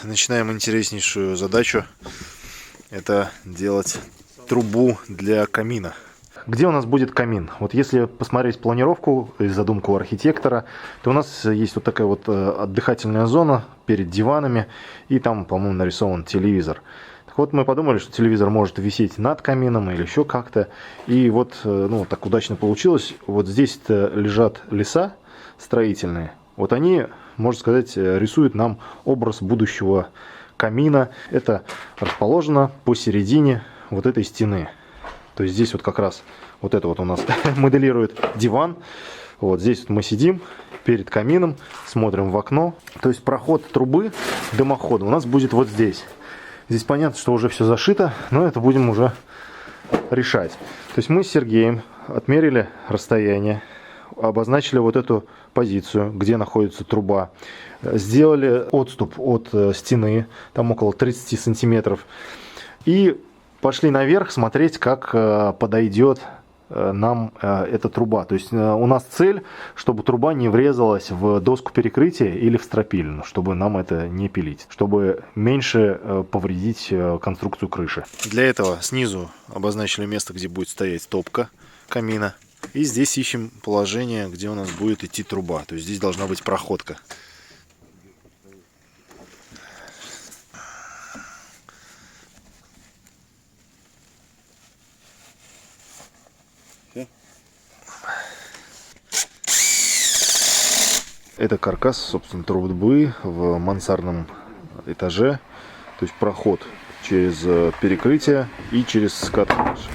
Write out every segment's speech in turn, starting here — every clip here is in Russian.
начинаем интереснейшую задачу. Это делать трубу для камина. Где у нас будет камин? Вот если посмотреть планировку и задумку архитектора, то у нас есть вот такая вот отдыхательная зона перед диванами, и там, по-моему, нарисован телевизор. Так вот, мы подумали, что телевизор может висеть над камином или еще как-то. И вот, ну, так удачно получилось. Вот здесь лежат леса строительные. Вот они, можно сказать, рисуют нам образ будущего камина. Это расположено посередине вот этой стены. То есть здесь вот как раз вот это вот у нас моделирует диван. Вот здесь вот мы сидим перед камином, смотрим в окно. То есть проход трубы дымохода у нас будет вот здесь. Здесь понятно, что уже все зашито, но это будем уже решать. То есть мы с Сергеем отмерили расстояние, обозначили вот эту позицию, где находится труба. Сделали отступ от стены, там около 30 сантиметров. И пошли наверх смотреть, как подойдет нам эта труба. То есть у нас цель, чтобы труба не врезалась в доску перекрытия или в стропильну, чтобы нам это не пилить, чтобы меньше повредить конструкцию крыши. Для этого снизу обозначили место, где будет стоять топка камина. И здесь ищем положение, где у нас будет идти труба. То есть здесь должна быть проходка. Это каркас, собственно, трубы в мансардном этаже. То есть проход через перекрытие и через скат крыши.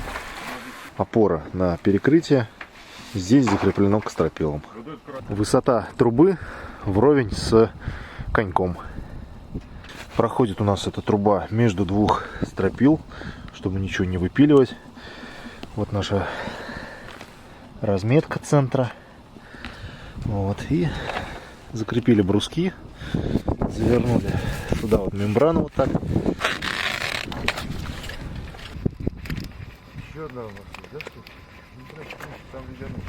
Опора на перекрытие. Здесь закреплено к стропилам. Высота трубы вровень с коньком. Проходит у нас эта труба между двух стропил, чтобы ничего не выпиливать. Вот наша разметка центра. Вот, и закрепили бруски, завернули сюда вот мембрану вот так. Еще одна у нас есть, да? Там ледяной.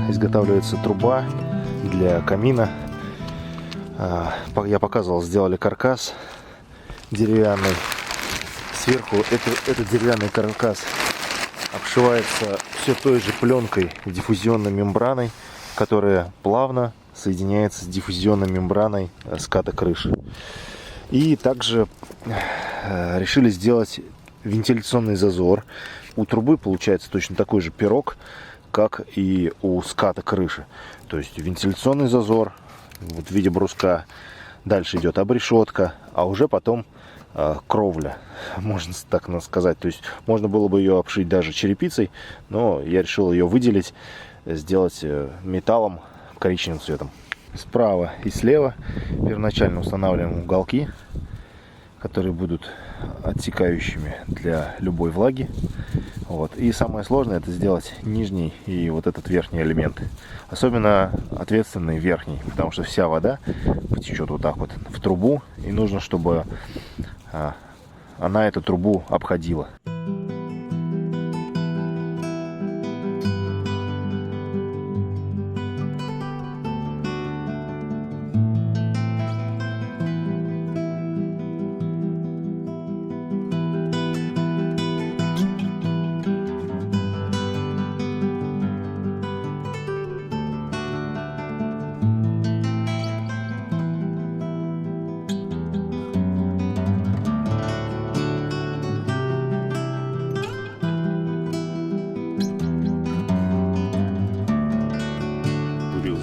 Изготавливается труба для камина. Я показывал, сделали каркас деревянный. Сверху этот деревянный каркас обшивается все той же пленкой диффузионной мембраной, которая плавно соединяется с диффузионной мембраной ската крыши. И также решили сделать вентиляционный зазор. У трубы получается точно такой же пирог, как и у ската крыши. То есть вентиляционный зазор вот в виде бруска. Дальше идет обрешетка, а уже потом кровля, можно так сказать. То есть можно было бы ее обшить даже черепицей, но я решил ее выделить, сделать металлом коричневым цветом. Справа и слева первоначально устанавливаем уголки, которые будут отсекающими для любой влаги. Вот. И самое сложное — это сделать нижний и вот этот верхний элемент. Особенно ответственный верхний, потому что вся вода потечет вот так вот в трубу, и нужно, чтобы она эту трубу обходила.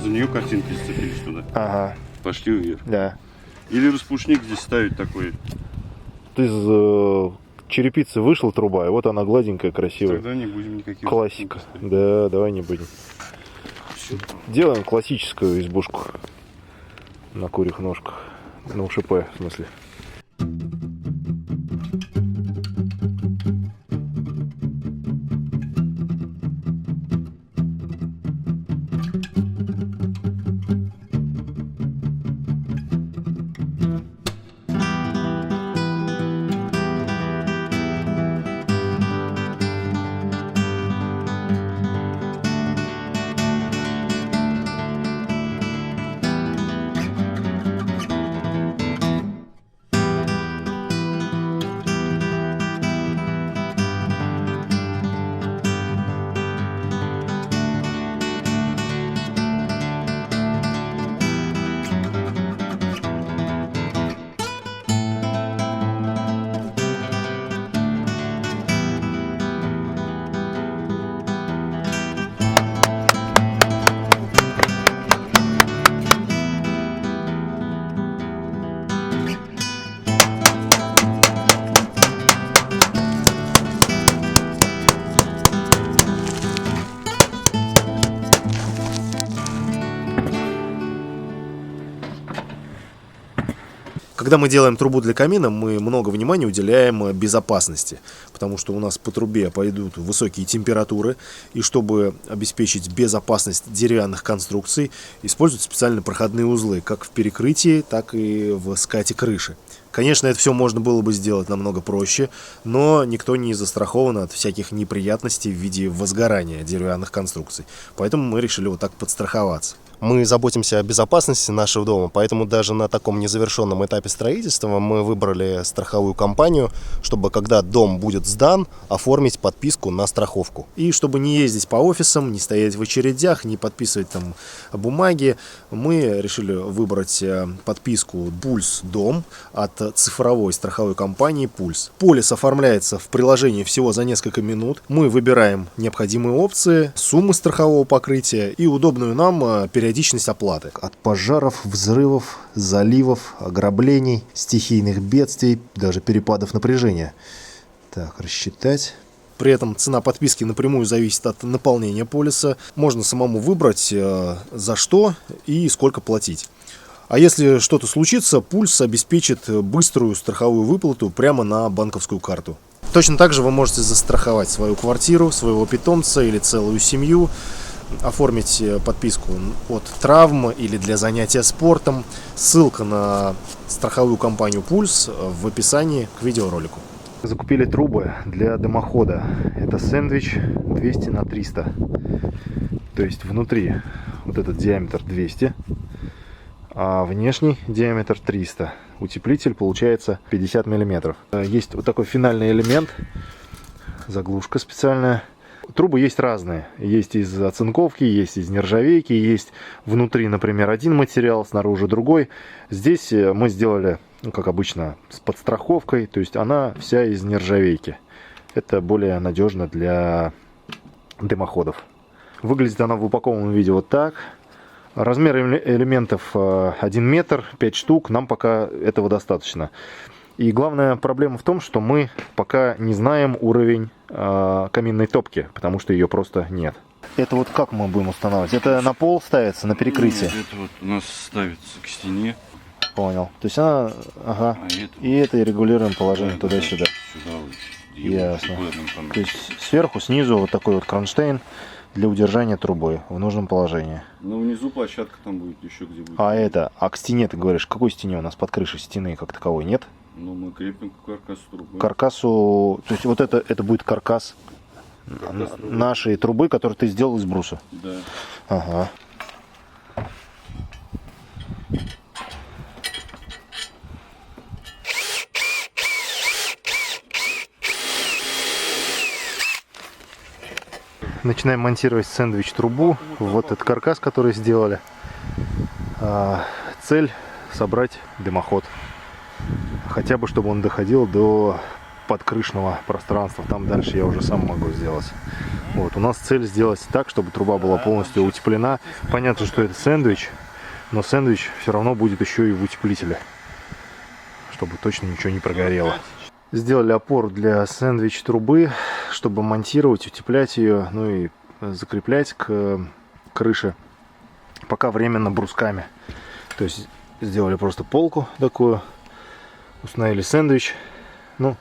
за нее картинки зацепились туда. Ага. Пошли вверх. Да. Или распушник здесь ставить такой. Из черепицы вышла труба, и вот она гладенькая, красивая. Тогда не будем никаких. Классика. Да, давай не будем. Делаем классическую избушку на курьих ножках. На УШП, в смысле. Когда мы делаем трубу для камина, мы много внимания уделяем безопасности, потому что у нас по трубе пойдут высокие температуры, и чтобы обеспечить безопасность деревянных конструкций, используют специальные проходные узлы, как в перекрытии, так и в скате крыши. Конечно, это все можно было бы сделать намного проще, но никто не застрахован от всяких неприятностей в виде возгорания деревянных конструкций, поэтому мы решили вот так подстраховаться. Мы заботимся о безопасности нашего дома, поэтому даже на таком незавершенном этапе строительства мы выбрали страховую компанию, чтобы когда дом будет сдан, оформить подписку на страховку. И чтобы не ездить по офисам, не стоять в очередях, не подписывать там бумаги, мы решили выбрать подписку «Пульс Дом» от цифровой страховой компании «Пульс». Полис оформляется в приложении всего за несколько минут. Мы выбираем необходимые опции, суммы страхового покрытия и удобную нам периодичность оплаты. От пожаров, взрывов, заливов, ограблений, стихийных бедствий, даже перепадов напряжения. Так, рассчитать. При этом цена подписки напрямую зависит от наполнения полиса. Можно самому выбрать, за что и сколько платить. А если что-то случится, Пульс обеспечит быструю страховую выплату прямо на банковскую карту. Точно так же вы можете застраховать свою квартиру, своего питомца или целую семью, оформить подписку от травм или для занятия спортом. Ссылка на страховую компанию «Пульс» в описании к видеоролику. Закупили трубы для дымохода. Это сэндвич 200 на 300. То есть внутри вот этот диаметр 200, а внешний диаметр 300. Утеплитель получается 50 мм. Есть вот такой финальный элемент, заглушка специальная. Трубы есть разные. Есть из оцинковки, есть из нержавейки, есть внутри, например, один материал, снаружи другой. Здесь мы сделали, как обычно, с подстраховкой, то есть она вся из нержавейки. Это более надежно для дымоходов. Выглядит она в упакованном виде вот так. Размер элементов 1 метр, 5 штук, нам пока этого достаточно. И главная проблема в том, что мы пока не знаем уровень каминной топки, потому что ее просто нет. Это вот как мы будем устанавливать? Это на пол ставится, на перекрытие? Нет, это вот у нас ставится к стене. Понял. То есть она... Ага. И это регулируем положение туда-сюда. Сюда вот. Ясно. То есть сверху, снизу вот такой вот кронштейн для удержания трубы в нужном положении. Но внизу площадка там будет еще где будет. А к стене ты говоришь, к какой стене у нас под крышей стены как таковой нет? Ну, мы крепим к каркасу трубы. Каркасу, то есть вот это будет каркас нашей трубы, которую ты сделал из бруса? Да. Ага. Начинаем монтировать сэндвич-трубу. Вот этот каркас, который сделали. Цель — собрать дымоход. Хотя бы, чтобы он доходил до подкрышного пространства. Там дальше я уже сам могу сделать. Вот. У нас цель сделать так, чтобы труба была полностью утеплена. Понятно, что это сэндвич, но сэндвич все равно будет еще и в утеплителе, чтобы точно ничего не прогорело. Сделали опору для сэндвич трубы, чтобы монтировать, утеплять ее, ну и закреплять к крыше, пока временно брусками. То есть сделали просто полку такую, установили сэндвич. Ну,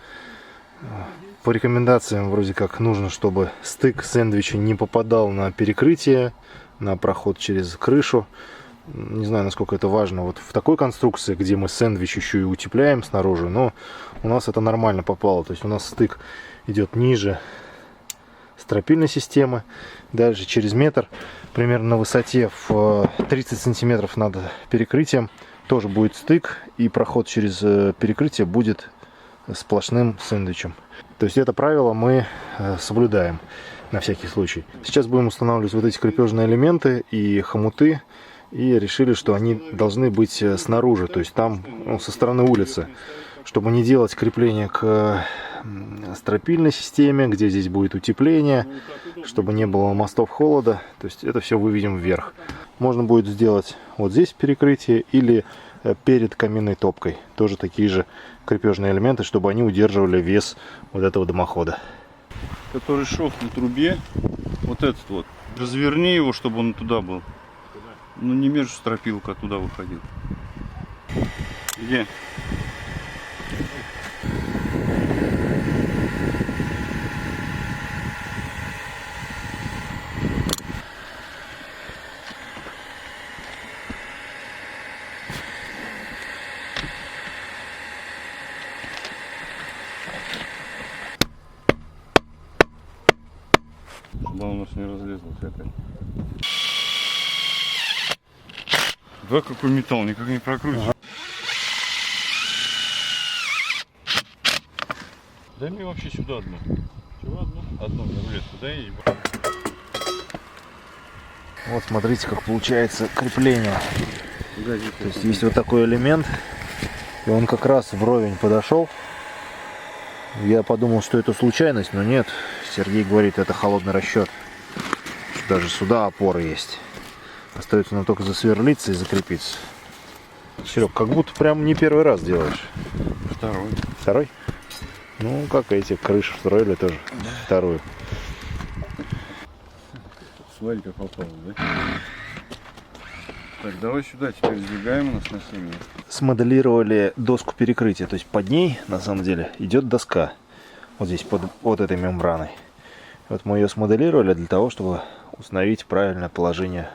по рекомендациям вроде как нужно, чтобы стык сэндвича не попадал на перекрытие, на проход через крышу. Не знаю, насколько это важно вот в такой конструкции, где мы сэндвич еще и утепляем снаружи, но у нас это нормально попало. То есть у нас стык идет ниже стропильной системы, дальше через метр, примерно на высоте в 30 сантиметров над перекрытием, тоже будет стык, и проход через перекрытие будет сплошным сэндвичем. То есть это правило мы соблюдаем на всякий случай. Сейчас будем устанавливать вот эти крепежные элементы и хомуты. И решили, что они должны быть снаружи, то есть там, ну, со стороны улицы, чтобы не делать крепление к стропильной системе, где здесь будет утепление, чтобы не было мостов холода. То есть это все выведем вверх. Можно будет сделать вот здесь перекрытие или перед каминной топкой. Тоже такие же крепежные элементы, чтобы они удерживали вес вот этого дымохода. Который шов на трубе, вот этот вот, разверни его, чтобы он туда был. Ну не между стропилка, туда выходил. Где? Чтобы он у нас не разлезлся опять. Да, какой металл, никак не прокрутишь. Ага. Дай мне вообще сюда одну. Чего одну? Одну мне в леску, дай ей. Вот смотрите, как получается крепление. То есть есть вот такой элемент, и он как раз вровень подошел. Я подумал, что это случайность, но нет. Сергей говорит, это холодный расчет. Даже сюда опоры есть. Остается нам только засверлиться и закрепиться. Серег, как будто прям не первый раз делаешь. Второй. Второй? Ну, как эти крыши строили тоже. Да. Вторую. Смотри, как попало, да? Так, давай сюда теперь сдвигаем у нас на 7 минут. Смоделировали доску перекрытия. То есть под ней, на самом деле, идет доска. Вот здесь, под вот этой мембраной. Вот мы ее смоделировали для того, чтобы установить правильное положение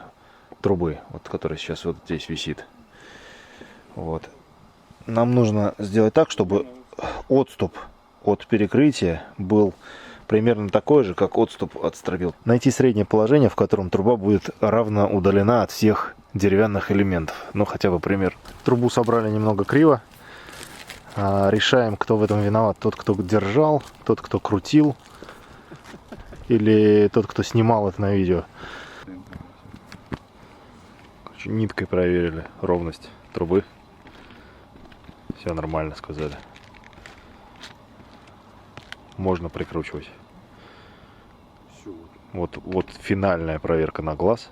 трубы, вот, которая сейчас вот здесь висит. Вот. Нам нужно сделать так, чтобы отступ от перекрытия был примерно такой же, как отступ от стропил. Найти среднее положение, в котором труба будет равно удалена от всех деревянных элементов. Ну, хотя бы пример. Трубу собрали немного криво. Решаем, кто в этом виноват. Тот, кто держал, тот, кто крутил, или тот, кто снимал это на видео. Ниткой проверили ровность трубы. Все нормально, сказали. Можно прикручивать. Вот финальная проверка на глаз.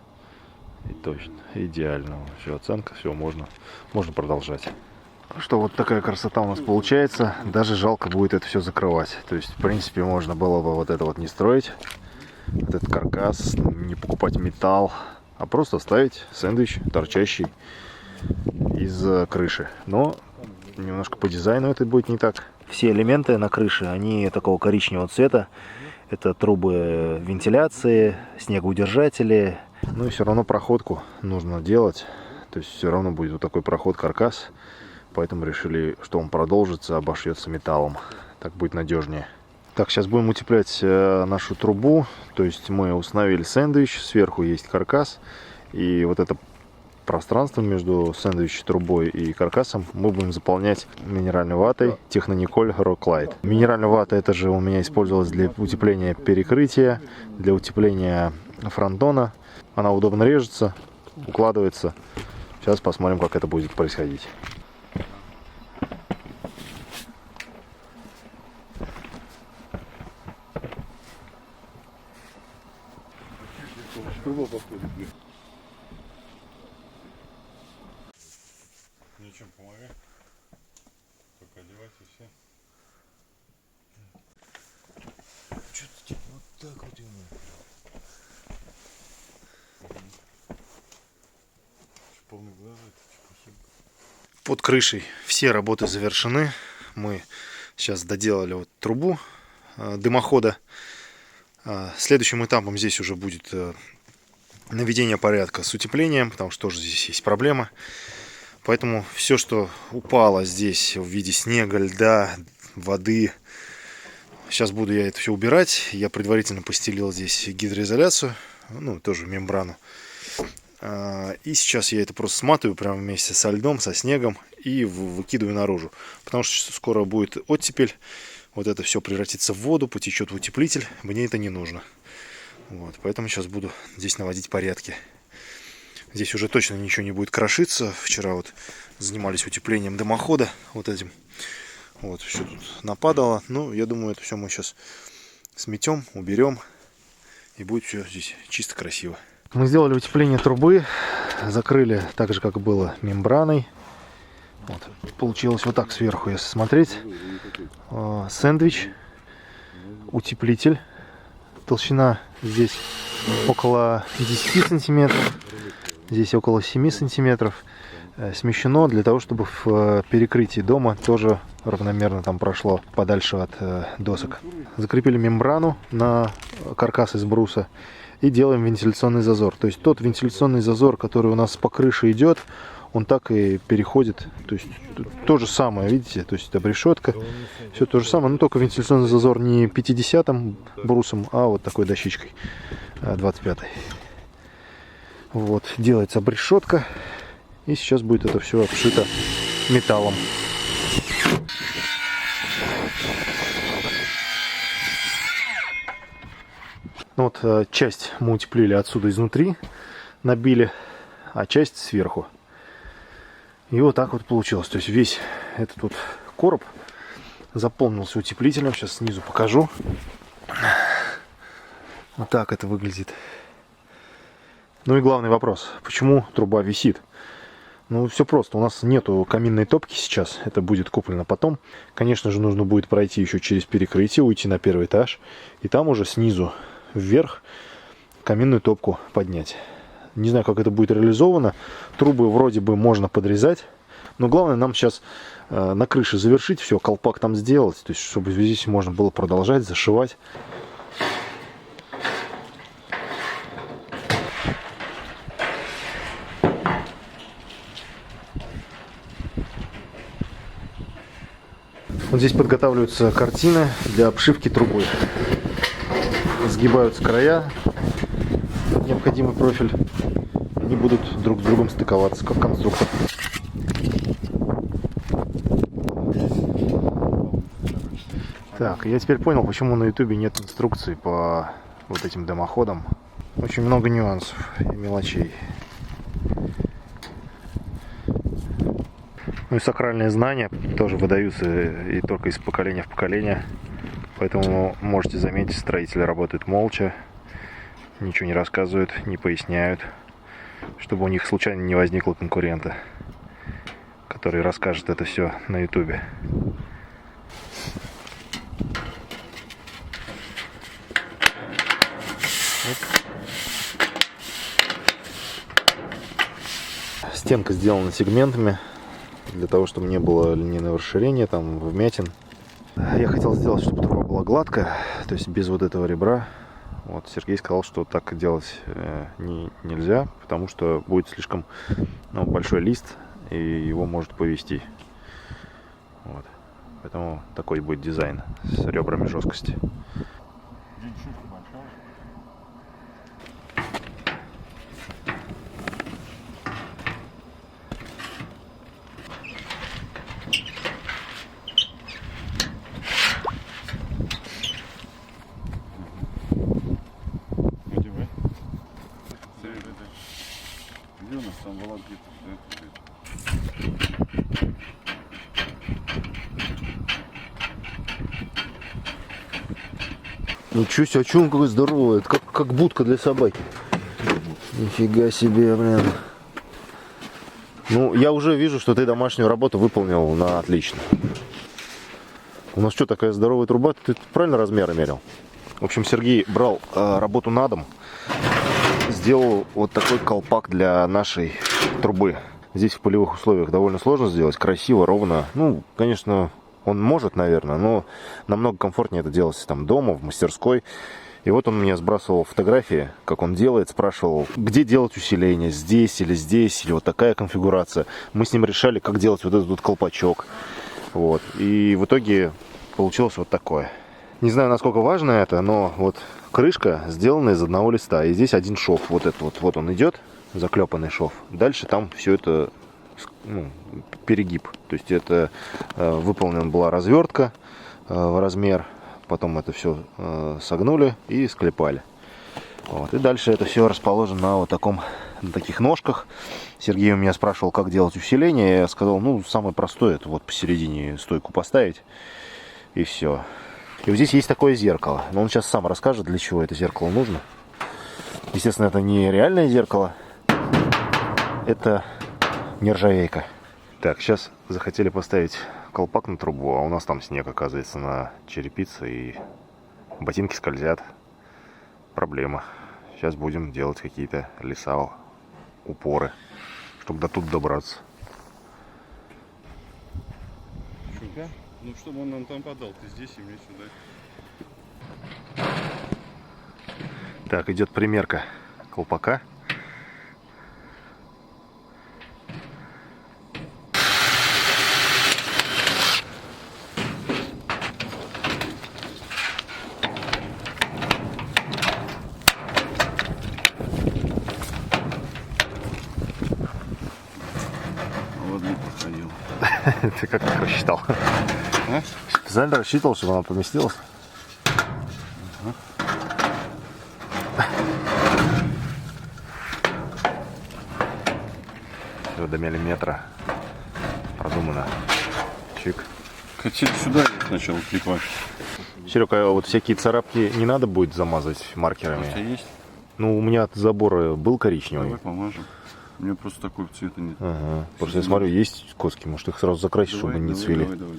И точно, идеально. Все, оценка, все, можно продолжать. Что вот такая красота у нас получается. Даже жалко будет это все закрывать. То есть, в принципе, можно было бы вот это вот не строить. Вот этот каркас, не покупать металл, а просто ставить сэндвич, торчащий из крыши. Но немножко по дизайну это будет не так. Все элементы на крыше, они такого коричневого цвета. Это трубы вентиляции, снегоудержатели. Ну и все равно проходку нужно делать. То есть все равно будет вот такой проход, каркас. Поэтому решили, что он продолжится, обошьется металлом. Так будет надежнее. Так, сейчас будем утеплять нашу трубу. То есть мы установили сэндвич, сверху есть каркас. И вот это пространство между сэндвич трубой и каркасом мы будем заполнять минеральной ватой Технониколь Роклайт. Минеральная вата это же у меня использовалась для утепления перекрытия, для утепления фронтона. Она удобно режется, укладывается. Сейчас посмотрим, как это будет происходить. Под крышей все работы завершены. Мы сейчас доделали вот трубу дымохода. Следующим этапом здесь уже будет наведение порядка с утеплением, потому что тоже здесь есть проблема. Поэтому все, что упало здесь в виде снега, льда, воды, сейчас буду я это все убирать. Я предварительно постелил здесь гидроизоляцию, ну, тоже мембрану. И сейчас я это просто сматываю прямо вместе со льдом, со снегом и выкидываю наружу. Потому что скоро будет оттепель. Вот это все превратится в воду, потечет в утеплитель. Мне это не нужно. Вот, поэтому сейчас буду здесь наводить порядки. Здесь уже точно ничего не будет крошиться. Вчера вот занимались утеплением дымохода. Вот этим. Вот, все тут нападало. Ну, я думаю, это все мы сейчас сметем, уберем. И будет все здесь чисто красиво. Мы сделали утепление трубы. Закрыли так же, как было, мембраной. Вот. Получилось вот так сверху, если смотреть. Сэндвич. Утеплитель. Толщина здесь около 10 сантиметров. Здесь около 7 сантиметров. Смещено для того, чтобы в перекрытии дома тоже равномерно там прошло подальше от досок. Закрепили мембрану на каркас из бруса и делаем вентиляционный зазор. То есть тот вентиляционный зазор, который у нас по крыше идет, он так и переходит. То есть то же самое, видите, то есть обрешетка, все то же самое, но только вентиляционный зазор не 50-м брусом, а вот такой дощечкой 25-й. Вот, делается обрешетка. И сейчас будет это все обшито металлом. Ну вот, часть мы утеплили отсюда изнутри, набили, а часть сверху. И вот так вот получилось. То есть весь этот вот короб заполнился утеплителем. Сейчас снизу покажу. Вот так это выглядит. Ну и главный вопрос. Почему труба висит? Ну, все просто. У нас нету каминной топки сейчас. Это будет куплено потом. Конечно же, нужно будет пройти еще через перекрытие, уйти на первый этаж. И там уже снизу вверх каминную топку поднять. Не знаю, как это будет реализовано. Трубы вроде бы можно подрезать. Но главное нам сейчас на крыше завершить все, колпак там сделать. То есть, чтобы здесь можно было продолжать, зашивать. Вот здесь подготавливаются картины для обшивки трубы. Сгибаются края, необходимый профиль. Они будут друг с другом стыковаться, как конструктор. Так, я теперь понял, почему на ютубе нет инструкции по вот этим дымоходам. Очень много нюансов и мелочей. Ну и сакральные знания тоже выдаются и только из поколения в поколение. Поэтому можете заметить, строители работают молча, ничего не рассказывают, не поясняют, чтобы у них случайно не возникло конкурента, который расскажет это все на ютубе. Стенка сделана сегментами, для того, чтобы не было линейного расширения, там, вмятин. Я хотел сделать, чтобы труба была гладкая, то есть без вот этого ребра. Вот, Сергей сказал, что так делать нельзя, потому что будет слишком большой лист, и его может повести. Вот. Поэтому такой будет дизайн с ребрами жесткости. Ничего себе, а чё он какой здоровый? Это как будка для собаки. Нифига себе, блин. Ну, я уже вижу, что ты домашнюю работу выполнил на отлично. У нас что, такая здоровая труба? Ты правильно размеры мерил? В общем, Сергей брал работу на дом. Сделал вот такой колпак для нашей трубы. здесь в полевых условиях довольно сложно сделать, красиво, ровно. Ну, конечно, он может, наверное, но намного комфортнее это делать там дома, в мастерской. И вот он мне сбрасывал фотографии, как он делает, спрашивал, где делать усиление, здесь, или вот такая конфигурация. Мы с ним решали, как делать вот этот вот колпачок. Вот. И в итоге получилось вот такое. Не знаю, насколько важно это, но вот крышка сделана из одного листа. И здесь один шов, вот этот вот он идет, заклепанный шов. Дальше там все это, ну, перегиб. То есть это выполнена была развертка в размер. Потом это все согнули и склепали. Вот. И дальше это все расположено на вот на таких ножках. Сергей у меня спрашивал, как делать усиление. Я сказал, ну, самое простое, это вот посередине стойку поставить. И все. И вот здесь есть такое зеркало. Но он сейчас сам расскажет, для чего это зеркало нужно. Естественно, это не реальное зеркало. Это нержавейка. Так, сейчас захотели поставить колпак на трубу, а у нас там снег, оказывается, на черепице, и ботинки скользят. Проблема. Сейчас будем делать какие-то леса, упоры, чтобы до тут добраться. Что? Ну, чтобы он нам там подал, ты здесь и мне сюда. Так, идет примерка колпака. Ты как рассчитал? А? Специально рассчитывал, чтобы она поместилась? Все до миллиметра. Продумано. Чик. Хотели сюда сначала клепать. Серега, а вот всякие царапки не надо будет замазать маркерами? У тебя есть? Ну, у меня от забора был коричневый. Давай помажем. У меня просто такого цвета нет. Ага. Просто я смотрю, есть коски, может их сразу закрасить, чтобы не цвели. Давай.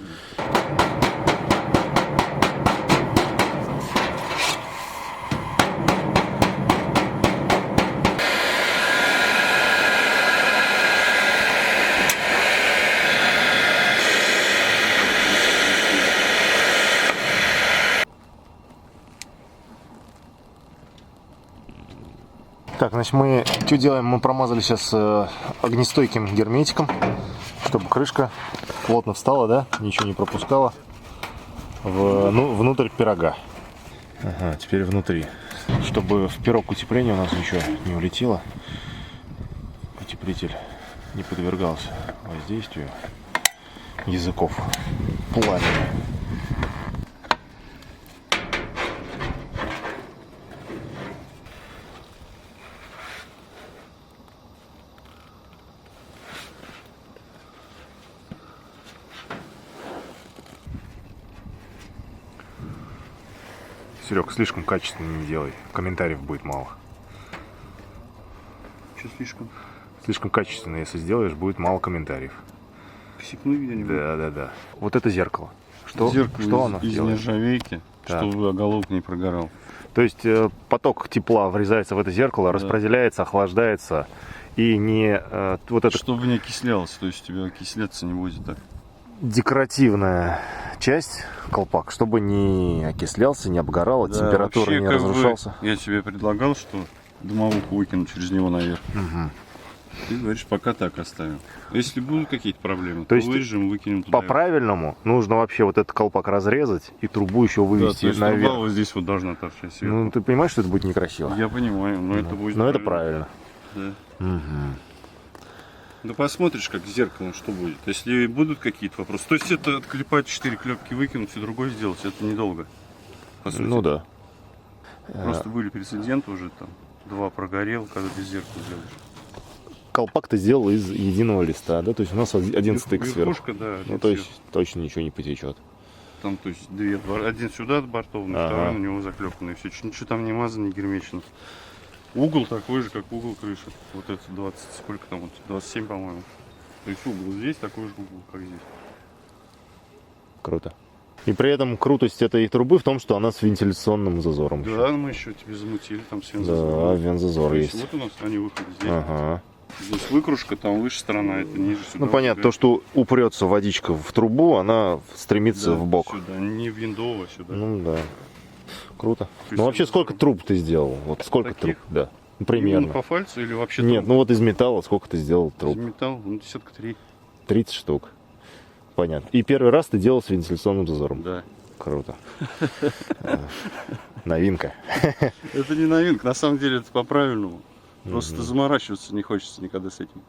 Так, значит, мы что делаем? Мы промазали сейчас огнестойким герметиком, чтобы крышка плотно встала, да, ничего не пропускала внутрь пирога. Ага, теперь внутри. Чтобы в пирог утепления у нас ничего не улетело, утеплитель не подвергался воздействию языков пламени. Серег, слишком качественно не делай. Комментариев будет мало. Что слишком? Слишком качественно, если сделаешь, будет мало комментариев. Косякну где-нибудь? Да. Вот это зеркало. Что Зеркало оно из делает? нержавейки, Так. чтобы оголовок не прогорал. То есть поток тепла врезается в это зеркало, Да. распределяется, охлаждается и не вот это Чтобы не окислялось, то есть у тебя окисляться не будет так. декоративная часть, колпак, чтобы не окислялся, не обгорал, Да, температура вообще, не как бы, разрушался. я тебе предлагал, что дымовуху выкинуть через него наверх. Мгм. Ты говоришь, пока так оставим. Если будут какие-то проблемы, То то есть вырежем, выкинем туда. По-правильному нужно вообще вот этот колпак разрезать и трубу еще Да, вывести то есть наверх. труба вот здесь вот должна торчать сверху. Ну, ты понимаешь, что это будет некрасиво? Я понимаю, но это будет Но это правильно. Да. Мгм. Да посмотришь, как зеркало, что будет. Если будут какие-то вопросы. То есть это отклепать 4 клепки, выкинуть и другое сделать, это недолго. По сути. Ну да. Просто были прецеденты уже там. 2 прогорел, когда без зеркала делаешь. Колпак ты сделал из единого листа, да? То есть у нас один стык сверху. Верхушка, да. Ну, один то есть сверху. точно ничего не потечет. Там, то есть, один сюда бортовный, Ага. второй на него заклепанный. Все, ничего там не мазано, не гермечено. Угол такой же, как угол крыши. Вот это 20, сколько там, вот, 27, по-моему. То есть угол здесь такой же угол, как здесь. Круто. И при этом крутость этой трубы в том, что она с вентиляционным зазором. Да, мы еще тебе замутили там с Да, вензазором. вензазор То есть. Вот у нас они выходят здесь. Ага. Здесь выкружка, там выше сторона, это ниже сюда. Ну понятно, то, что упрется водичка в трубу, она стремится да, в бок. Сюда, не виндово, сюда. Ну да. Круто. есть Ну вообще это сколько труб ты сделал? Вот сколько таких? труб? Да. Ну, Именно примерно. по фальцу или вообще Нет, труб? ну вот из металла сколько ты сделал труб? Из металла, ну, 3. 30 штук. Понятно. И первый раз ты делал с вентиляционным зазором? Да. Круто. Новинка. Это не новинка, на самом деле это по-правильному. Просто заморачиваться не хочется никогда с этим.